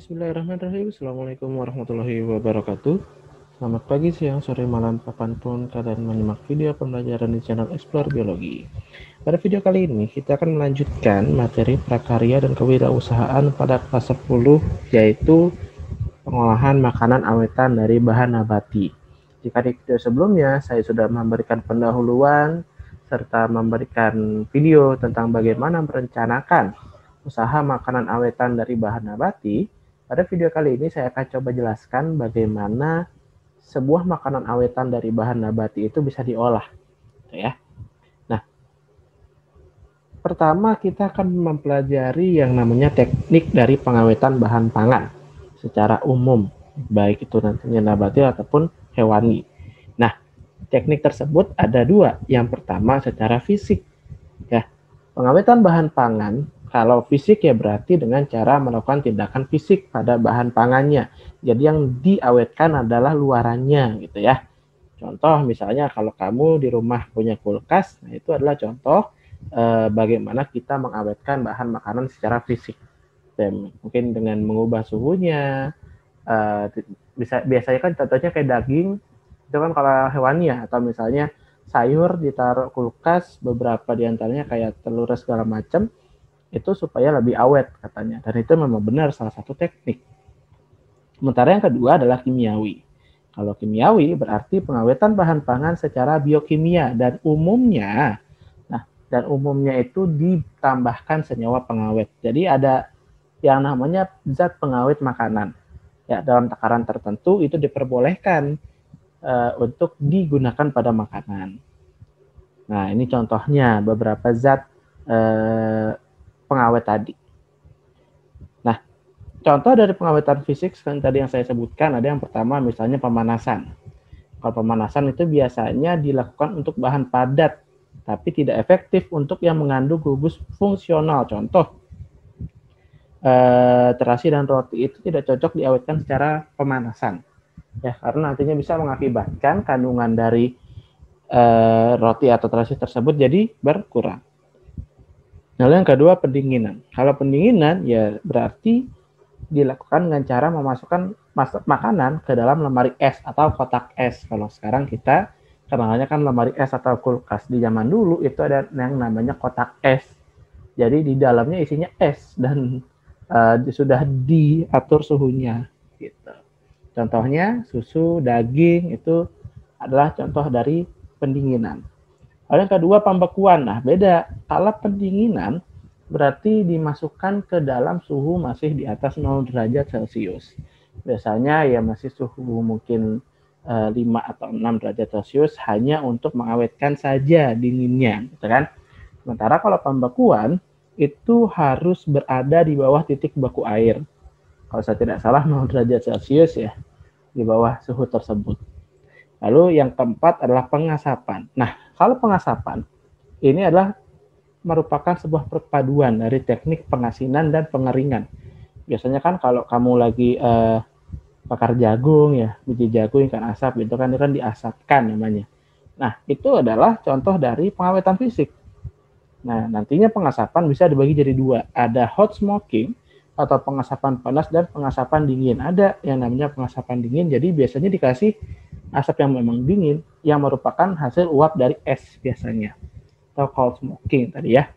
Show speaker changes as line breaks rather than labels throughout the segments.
Bismillahirrahmanirrahim. Assalamualaikum warahmatullahi wabarakatuh. Selamat pagi, siang, sore, malam, kapanpun kalian menyimak video pembelajaran di channel Explore Biologi. Pada video kali ini, kita akan melanjutkan materi prakarya dan kewirausahaan pada kelas 10, yaitu pengolahan makanan awetan dari bahan nabati. Jika di video sebelumnya, saya sudah memberikan pendahuluan, serta memberikan video tentang bagaimana merencanakan usaha makanan awetan dari bahan nabati. Pada video kali ini saya akan coba jelaskan bagaimana sebuah makanan awetan dari bahan nabati itu bisa diolah, ya. Nah, pertama kita akan mempelajari yang namanya teknik dari pengawetan bahan pangan secara umum, baik itu nantinya nabati ataupun hewani. Nah, teknik tersebut ada dua. Yang pertama secara fisik, ya. Pengawetan bahan pangan, kalau fisik ya berarti dengan cara melakukan tindakan fisik pada bahan pangannya. Jadi yang diawetkan adalah luarannya gitu ya. Contoh misalnya kalau kamu di rumah punya kulkas, nah itu adalah contoh bagaimana kita mengawetkan bahan makanan secara fisik. Dan mungkin dengan mengubah suhunya, biasanya kan contohnya kayak daging, itu kan kalau hewani ya, atau misalnya sayur ditaruh kulkas, beberapa diantaranya kayak telur segala macam, itu supaya lebih awet katanya. Dan itu memang benar salah satu teknik. Sementara yang kedua adalah kimiawi. Kalau kimiawi berarti pengawetan bahan pangan secara biokimia dan umumnya, itu ditambahkan senyawa pengawet. Jadi ada yang namanya zat pengawet makanan. Ya, dalam takaran tertentu itu diperbolehkan untuk digunakan pada makanan. Nah, ini contohnya beberapa zat pengawet tadi. Nah, contoh dari pengawetan fisik seperti tadi yang saya sebutkan, ada yang pertama misalnya pemanasan. Kalau pemanasan itu biasanya dilakukan untuk bahan padat, tapi tidak efektif untuk yang mengandung gugus fungsional. Contoh, terasi dan roti itu tidak cocok diawetkan secara pemanasan. Ya, karena nantinya bisa mengakibatkan kandungan dari roti atau terasi tersebut jadi berkurang. Lalu yang kedua pendinginan. Kalau pendinginan ya berarti dilakukan dengan cara memasukkan makanan ke dalam lemari es atau kotak es. Kalau sekarang kita kenalnya kan lemari es atau kulkas. Di zaman dulu itu ada yang namanya kotak es. Jadi di dalamnya isinya es dan sudah diatur suhunya gitu. Contohnya susu, daging itu adalah contoh dari pendinginan. Lalu yang kedua pembekuan. Nah, beda. Kalau pendinginan berarti dimasukkan ke dalam suhu masih di atas 0 derajat Celcius. Biasanya ya masih suhu mungkin 5 atau 6 derajat Celcius hanya untuk mengawetkan saja dinginnya, gitu kan? Sementara kalau pembekuan itu harus berada di bawah titik beku air. Kalau saya tidak salah 0 derajat Celcius ya, di bawah suhu tersebut. Lalu yang keempat adalah pengasapan. Nah, kalau pengasapan, ini adalah merupakan sebuah perpaduan dari teknik pengasinan dan pengeringan. Biasanya kan kalau kamu lagi bakar jagung ya, biji jagung ikan asap itu kan diasapkan namanya. Nah, itu adalah contoh dari pengawetan fisik. Nah, nantinya pengasapan bisa dibagi jadi dua. Ada hot smoking atau pengasapan panas dan pengasapan dingin. Ada yang namanya pengasapan dingin, jadi biasanya dikasih asap yang memang dingin, yang merupakan hasil uap dari es biasanya, atau cold smoking tadi ya.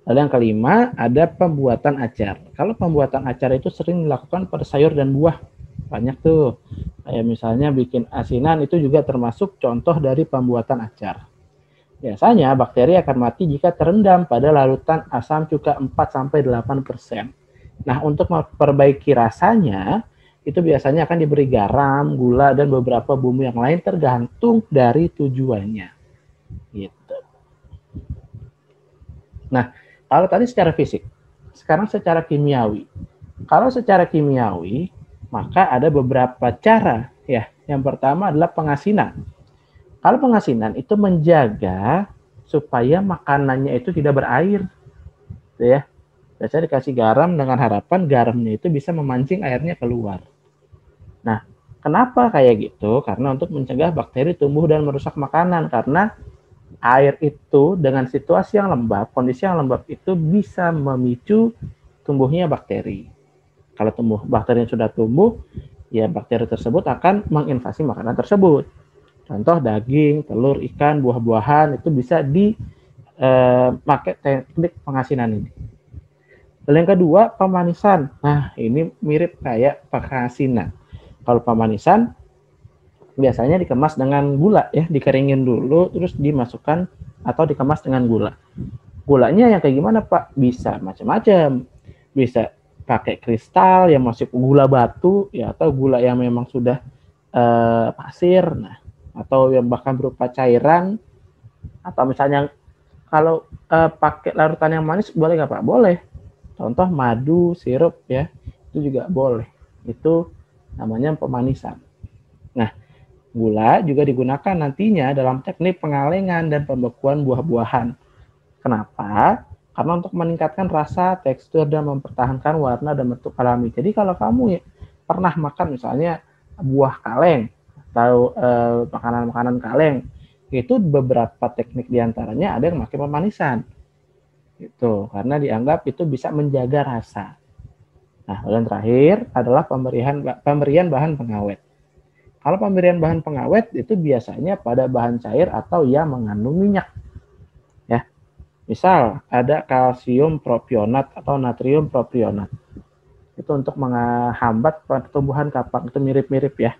Lalu yang kelima, ada pembuatan acar. Kalau pembuatan acar itu sering dilakukan pada sayur dan buah. Banyak tuh, kayak misalnya bikin asinan, itu juga termasuk contoh dari pembuatan acar. Biasanya bakteri akan mati jika terendam pada larutan asam cuka 4-8%. Nah, untuk memperbaiki rasanya, itu biasanya akan diberi garam, gula, dan beberapa bumbu yang lain tergantung dari tujuannya. Gitu. Nah, kalau tadi secara fisik, sekarang secara kimiawi. Kalau secara kimiawi, maka ada beberapa cara ya. Yang pertama adalah pengasinan. Kalau pengasinan itu menjaga supaya makanannya itu tidak berair, gitu ya. Biasanya dikasih garam dengan harapan garamnya itu bisa memancing airnya keluar. Nah, kenapa kayak gitu? Karena untuk mencegah bakteri tumbuh dan merusak makanan. Karena air itu dengan situasi yang lembab, kondisi yang lembab itu bisa memicu tumbuhnya bakteri. Kalau bakteri yang sudah tumbuh, ya bakteri tersebut akan menginvasi makanan tersebut. Contoh daging, telur, ikan, buah-buahan itu bisa dipakai teknik pengasinan ini. Lalu yang kedua, pemanisan. Nah, ini mirip kayak pengasinan. Kalau pemanisan biasanya dikemas dengan gula ya, dikeringin dulu terus dimasukkan atau dikemas dengan gula. Gulanya yang kayak gimana, Pak? Bisa macam-macam. Bisa pakai kristal yang masih gula batu ya, atau gula yang memang sudah pasir, nah, atau yang bahkan berupa cairan, atau misalnya kalau pakai larutan yang manis boleh nggak, Pak? Boleh. Contoh madu, sirup ya, itu juga boleh. Itu namanya pemanisan. Nah, gula juga digunakan nantinya dalam teknik pengalengan dan pembekuan buah-buahan. Kenapa? Karena untuk meningkatkan rasa, tekstur, dan mempertahankan warna dan bentuk alami. Jadi kalau kamu pernah makan misalnya buah kaleng atau makanan-makanan kaleng, itu beberapa teknik diantaranya ada yang pakai pemanisan. Itu karena dianggap itu bisa menjaga rasa. Nah, yang terakhir adalah pemberian bahan pengawet. Kalau pemberian bahan pengawet itu biasanya pada bahan cair atau yang mengandung minyak. Ya. Misal ada kalsium propionat atau natrium propionat. Itu untuk menghambat pertumbuhan kapang, itu mirip-mirip ya.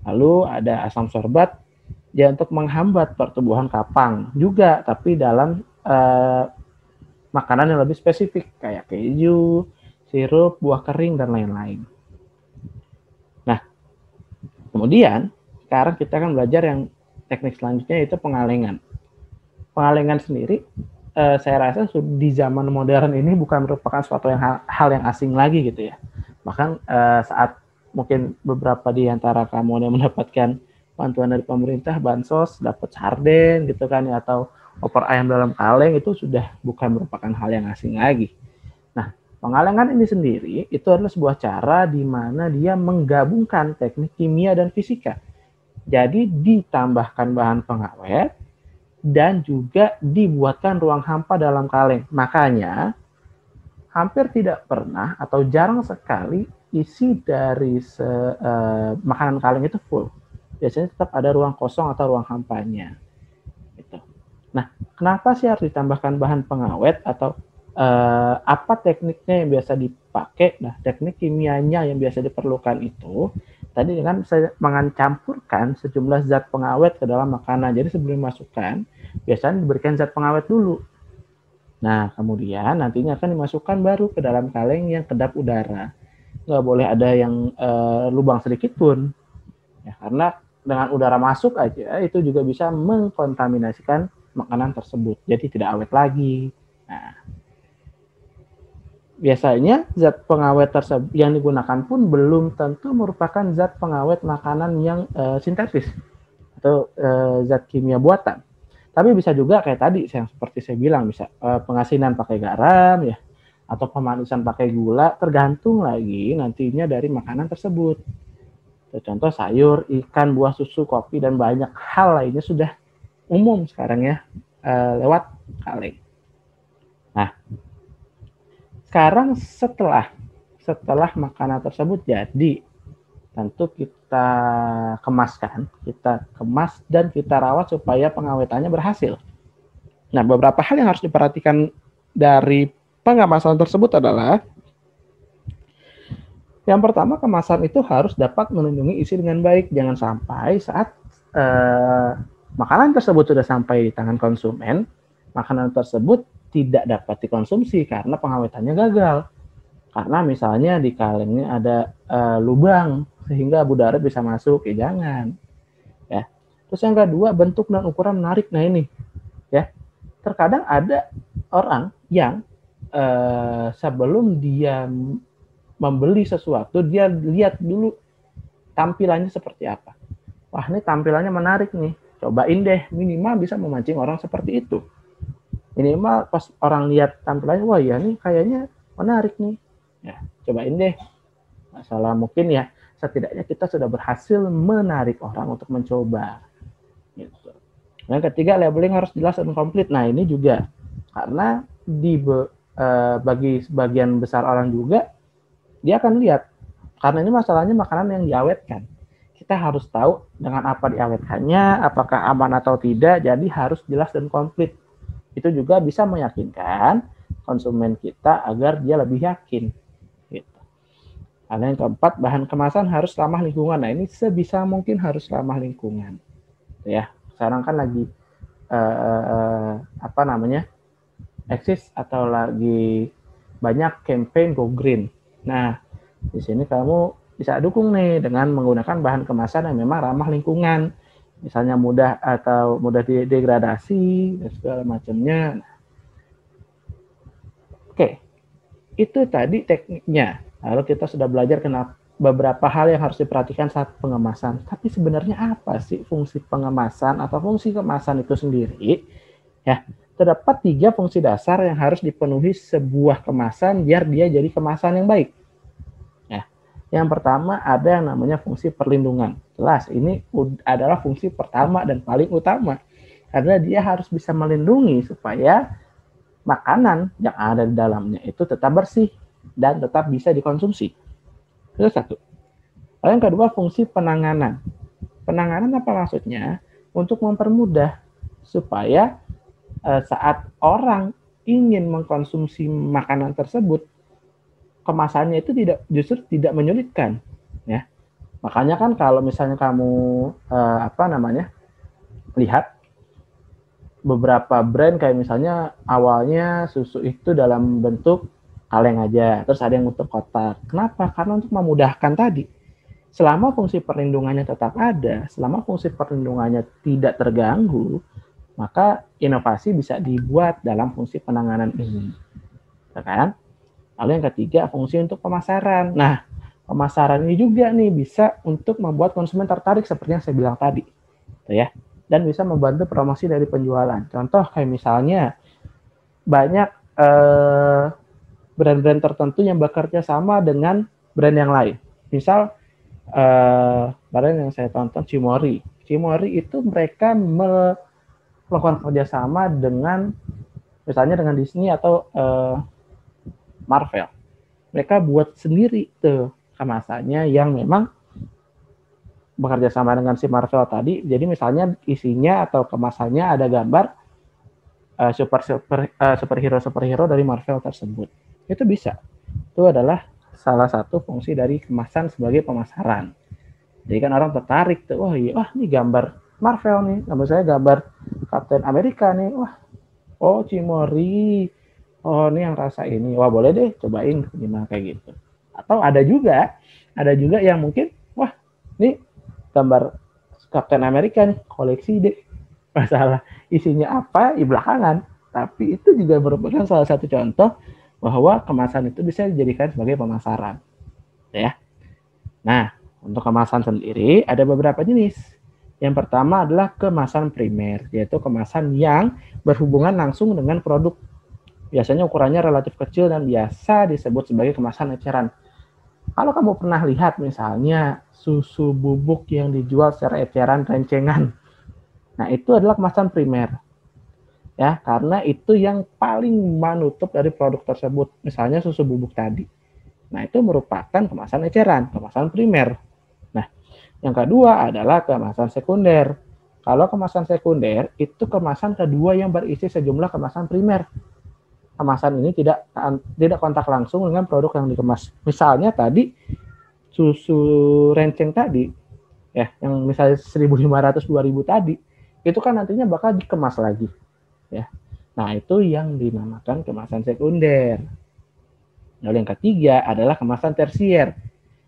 Lalu ada asam sorbat ya untuk menghambat pertumbuhan kapang juga, tapi dalam makanan yang lebih spesifik kayak keju, sirup, buah kering, dan lain-lain. Nah, kemudian sekarang kita akan belajar yang teknik selanjutnya, yaitu pengalengan. Pengalengan sendiri, saya rasa di zaman modern ini bukan merupakan suatu hal yang asing lagi gitu ya. Bahkan saat mungkin beberapa di antara kamu yang mendapatkan bantuan dari pemerintah, bansos, dapat sarden gitu kan ya, atau opor ayam dalam kaleng, itu sudah bukan merupakan hal yang asing lagi. Nah, pengalengan ini sendiri itu adalah sebuah cara di mana dia menggabungkan teknik kimia dan fisika. Jadi ditambahkan bahan pengawet dan juga dibuatkan ruang hampa dalam kaleng. Makanya hampir tidak pernah atau jarang sekali isi dari makanan kaleng itu full. Biasanya tetap ada ruang kosong atau ruang hampanya. Gitu. Nah, kenapa sih harus ditambahkan bahan pengawet atau apa tekniknya yang biasa dipakai? Nah, teknik kimianya yang biasa diperlukan itu tadi dengan mencampurkan sejumlah zat pengawet ke dalam makanan. Jadi sebelum dimasukkan, biasanya diberikan zat pengawet dulu. Nah, kemudian nantinya akan dimasukkan baru ke dalam kaleng yang kedap udara. Nggak boleh ada yang lubang sedikit pun. Ya, karena dengan udara masuk aja itu juga bisa mengkontaminasikan makanan tersebut. Jadi tidak awet lagi. Nah, biasanya zat pengawet tersebut yang digunakan pun belum tentu merupakan zat pengawet makanan yang sintetis atau zat kimia buatan. Tapi bisa juga kayak tadi yang seperti saya bilang, bisa pengasinan pakai garam ya, atau pemanisan pakai gula, tergantung lagi nantinya dari makanan tersebut. Contoh sayur, ikan, buah, susu, kopi, dan banyak hal lainnya sudah umum sekarang ya lewat kaleng. Nah, sekarang setelah makanan tersebut jadi, tentu kita kemas dan kita rawat supaya pengawetannya berhasil. Nah, beberapa hal yang harus diperhatikan dari pengemasan tersebut adalah yang pertama, kemasan itu harus dapat melindungi isi dengan baik. Jangan sampai saat makanan tersebut sudah sampai di tangan konsumen, makanan tersebut tidak dapat dikonsumsi karena pengawetannya gagal. Karena misalnya di kalengnya ada lubang sehingga udara bisa masuk, ya jangan. Ya. Terus yang kedua, bentuk dan ukuran menarik. Nah ini, ya terkadang ada orang yang sebelum dia membeli sesuatu, dia lihat dulu tampilannya seperti apa. Wah, ini tampilannya menarik nih, cobain deh, minimal bisa memancing orang seperti itu. Minimal pas orang lihat tampilannya, wah ya nih kayaknya menarik nih, ya cobain deh. Masalah mungkin ya, setidaknya kita sudah berhasil menarik orang untuk mencoba. Gitu. Yang ketiga, labeling harus jelas dan komplit. Nah ini juga karena bagi sebagian besar orang juga dia akan lihat, karena ini masalahnya makanan yang diawetkan. Kita harus tahu dengan apa diawetkannya, apakah aman atau tidak, jadi harus jelas dan komplit. Itu juga bisa meyakinkan konsumen kita agar dia lebih yakin. Gitu. Lalu yang keempat, bahan kemasan harus ramah lingkungan. Nah, ini sebisa mungkin harus ramah lingkungan. Ya, sekarang kan lagi eksis atau lagi banyak campaign Go Green. Nah, di sini kamu bisa dukung nih dengan menggunakan bahan kemasan yang memang ramah lingkungan. Misalnya mudah degradasi dan segala macamnya. Oke, itu tadi tekniknya. Lalu kita sudah belajar beberapa hal yang harus diperhatikan saat pengemasan. Tapi sebenarnya apa sih fungsi pengemasan atau fungsi kemasan itu sendiri? Ya, terdapat 3 fungsi dasar yang harus dipenuhi sebuah kemasan biar dia jadi kemasan yang baik. Ya, yang pertama ada yang namanya fungsi perlindungan. Jelas, ini adalah fungsi pertama dan paling utama. Karena dia harus bisa melindungi supaya makanan yang ada di dalamnya itu tetap bersih dan tetap bisa dikonsumsi. Itu satu. Lalu yang kedua, fungsi penanganan. Penanganan apa maksudnya? Untuk mempermudah supaya saat orang ingin mengkonsumsi makanan tersebut, kemasannya itu justru tidak menyulitkan, ya. Makanya kan kalau misalnya kamu lihat beberapa brand kayak misalnya awalnya susu itu dalam bentuk kaleng aja, terus ada yang bentuk kotak. Kenapa? Karena untuk memudahkan tadi. Selama fungsi perlindungannya tetap ada, selama fungsi perlindungannya tidak terganggu, maka inovasi bisa dibuat dalam fungsi penanganan ini. Kan? Lalu yang ketiga, fungsi untuk pemasaran. Nah, pemasaran ini juga nih bisa untuk membuat konsumen tertarik seperti yang saya bilang tadi. Ya. Dan bisa membantu promosi dari penjualan. Contoh kayak misalnya banyak brand-brand tertentu yang bekerja sama dengan brand yang lain. Misal brand yang saya tonton Cimory. Cimory itu mereka melakukan kerjasama dengan misalnya dengan Disney atau Marvel. Mereka buat sendiri tuh kemasannya yang memang bekerja sama dengan si Marvel tadi. Jadi misalnya isinya atau kemasannya ada gambar superhero dari Marvel tersebut. Itu bisa. Itu adalah salah satu fungsi dari kemasan sebagai pemasaran. Jadi kan orang tertarik tuh, wah ini gambar Marvel nih, gambar saya gambar Captain America nih, wah, oh Cimory, oh ini yang rasa ini, wah boleh deh cobain gimana kayak gitu. Atau ada juga yang mungkin, wah ini gambar Captain America nih, koleksi deh, masalah isinya apa di belakangan. Tapi itu juga merupakan salah satu contoh bahwa kemasan itu bisa dijadikan sebagai pemasaran, ya. Nah, untuk kemasan sendiri ada beberapa jenis. Yang pertama adalah kemasan primer, yaitu kemasan yang berhubungan langsung dengan produk. Biasanya ukurannya relatif kecil dan biasa disebut sebagai kemasan eceran. Kalau kamu pernah lihat misalnya susu bubuk yang dijual secara eceran rencengan, nah itu adalah kemasan primer. Ya, karena itu yang paling menutup dari produk tersebut. Misalnya susu bubuk tadi. Nah, itu merupakan kemasan eceran, kemasan primer. Nah, yang kedua adalah kemasan sekunder. Kalau kemasan sekunder, itu kemasan kedua yang berisi sejumlah kemasan primer. Kemasan ini tidak kontak langsung dengan produk yang dikemas. Misalnya tadi, susu renceng tadi, ya, yang misalnya 1.500-2.000 tadi, itu kan nantinya bakal dikemas lagi. Ya. Nah, itu yang dinamakan kemasan sekunder. Lalu yang ketiga adalah kemasan tersier.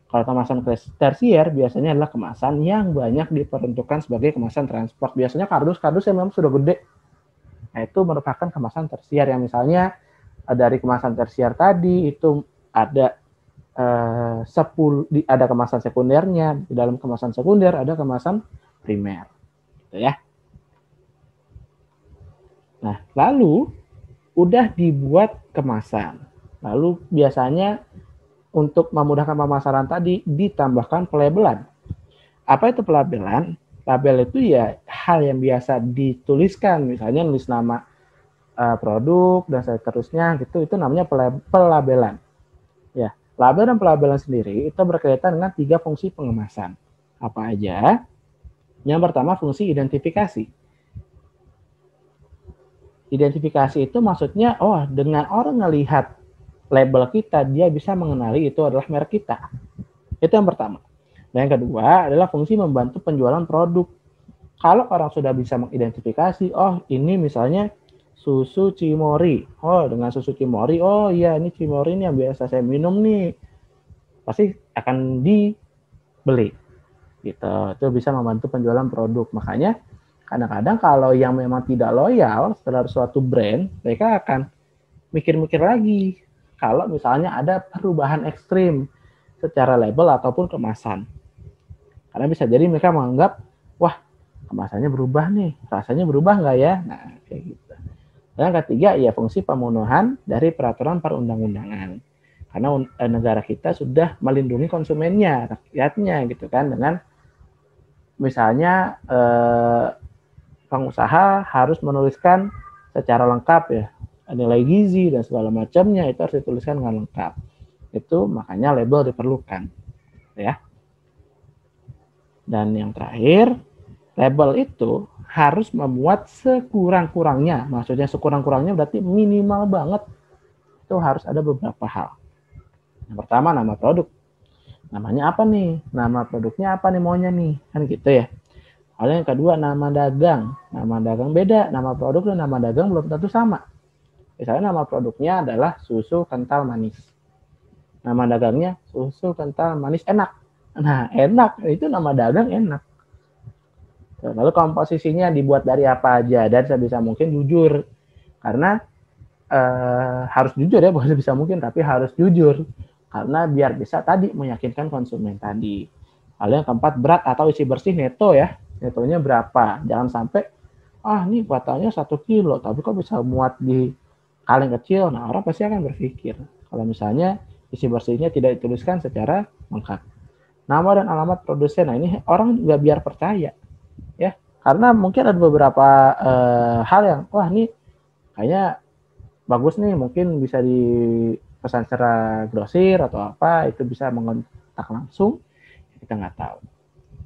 Kalau kemasan tersier biasanya adalah kemasan yang banyak diperuntukkan sebagai kemasan transport. Biasanya kardus yang memang sudah gede. Nah, itu merupakan kemasan tersier yang misalnya dari kemasan tersier tadi itu ada 10 ada kemasan sekundernya, di dalam kemasan sekunder ada kemasan primer. Gitu ya. Nah, lalu udah dibuat kemasan. Lalu biasanya untuk memudahkan pemasaran tadi ditambahkan pelabelan. Apa itu pelabelan? Label itu ya hal yang biasa dituliskan, misalnya nulis nama produk dan seterusnya gitu, itu namanya pelabelan. Ya, Label dan pelabelan sendiri itu berkaitan dengan 3 fungsi pengemasan. Apa aja? Yang pertama fungsi identifikasi. Identifikasi itu maksudnya, oh dengan orang ngelihat label kita, dia bisa mengenali itu adalah merek kita. Itu yang pertama. Dan yang kedua adalah fungsi membantu penjualan produk. Kalau orang sudah bisa mengidentifikasi, oh ini misalnya susu Cimory. Oh, dengan susu Cimory, oh iya ini Cimory ini yang biasa saya minum nih. Pasti akan dibeli. Gitu. Itu bisa membantu penjualan produk. Makanya kadang-kadang kalau yang memang tidak loyal terhadap suatu brand, mereka akan mikir-mikir lagi. Kalau misalnya ada perubahan ekstrim secara label ataupun kemasan. Karena bisa jadi mereka menganggap, wah kemasannya berubah nih, rasanya berubah nggak ya? Nah, kayak gitu. Dan yang ketiga, ya fungsi pemenuhan dari peraturan perundang-undangan. Karena negara kita sudah melindungi konsumennya, rakyatnya gitu kan, dengan misalnya pengusaha harus menuliskan secara lengkap ya, nilai gizi dan segala macamnya itu harus dituliskan dengan lengkap. Itu makanya label diperlukan, ya. Dan yang terakhir, label itu harus memuat sekurang-kurangnya. Maksudnya sekurang-kurangnya berarti minimal banget. Itu harus ada beberapa hal. Yang pertama, nama produk. Namanya apa nih? Nama produknya apa nih maunya nih? Kan gitu ya. Lalu yang kedua, nama dagang. Nama dagang beda. Nama produk dan nama dagang belum tentu sama. Misalnya nama produknya adalah susu kental manis. Nama dagangnya susu kental manis enak. Nah, enak. Itu nama dagang enak. Lalu komposisinya dibuat dari apa aja. Dan sebisa mungkin jujur. Karena harus jujur ya. Bukan sebisa mungkin, tapi harus jujur. Karena biar bisa tadi meyakinkan konsumen tadi. Lalu yang keempat, berat atau isi bersih neto ya. Netonya berapa. Jangan sampai, ini kuotanya 1 kilo. Tapi kok bisa muat di kaleng kecil. Nah, orang pasti akan berpikir. Kalau misalnya isi bersihnya tidak dituliskan secara lengkap. Nama dan alamat produsen. Nah, ini orang juga biar percaya. Ya, karena mungkin ada beberapa hal yang, wah ini kayaknya bagus nih. Mungkin bisa dipesan secara grosir atau apa. Itu bisa mengontak langsung. Kita nggak tahu.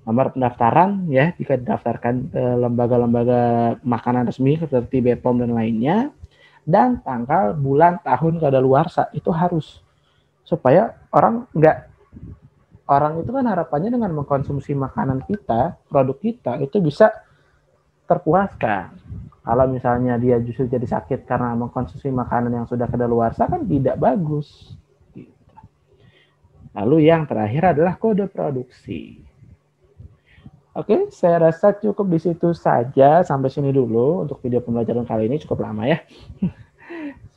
Nomor pendaftaran ya, jika didaftarkan ke lembaga-lembaga makanan resmi seperti BPOM dan lainnya. Dan tanggal, bulan, tahun kadaluarsa itu harus, supaya orang itu kan harapannya dengan mengkonsumsi makanan kita, produk kita itu bisa terpuaskan. Kalau misalnya dia justru jadi sakit karena mengkonsumsi makanan yang sudah kadaluarsa kan tidak bagus. Lalu yang terakhir adalah kode produksi. Oke, saya rasa cukup di situ saja. Sampai sini dulu untuk video pembelajaran kali ini, cukup lama ya.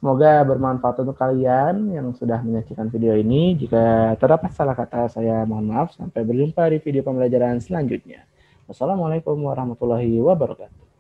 Semoga bermanfaat untuk kalian yang sudah menyaksikan video ini. Jika terdapat salah kata, saya mohon maaf. Sampai berjumpa di video pembelajaran selanjutnya. Wassalamualaikum warahmatullahi wabarakatuh.